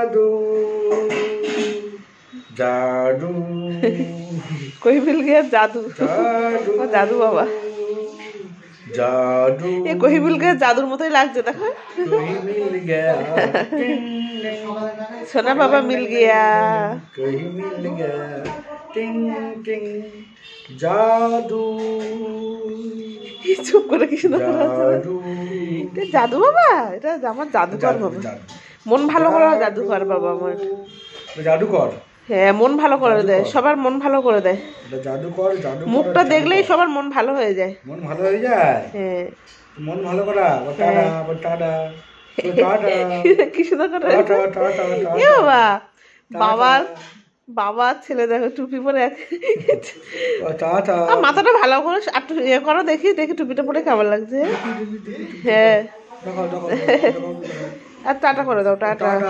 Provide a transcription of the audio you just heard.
जादू जादू कोई मिल गया जादू जादू जादू बाबा जादू ये कोई मिल गया जादूर मतोई लागছে দেখো कोई मिल गया सोना बाबा मिल गया कोई मिल गया टिंग टिंग जादू চুপ করে কি শোনা जादू এটা জাদু বাবা এটা আমার জাদুকর বাবা মন ভালো করা জাদুকর বাবা আমার জাদুকর হ্যাঁ মন ভালো করে দেয় সবার মন ভালো করে দেয় এটা জাদুকর জাদুকর মুখটা দেখলেই সবার মন ভালো হয়ে যায় মন ভালো হয়ে যায় হ্যাঁ মন ভালো করা টাটা টাটা টাটা কি সুন্দর করে টাটা টাটা এ বাবা বাবার বাবা ছেলে দেখো টুপি পরে টাটা মাথাটা ভালো করে একটু ইয়ে করো দেখি দেখি টুপিটা পরে কেমন লাগছে হ্যাঁ দেখো দেখো আর টাটা করে দাও টাটা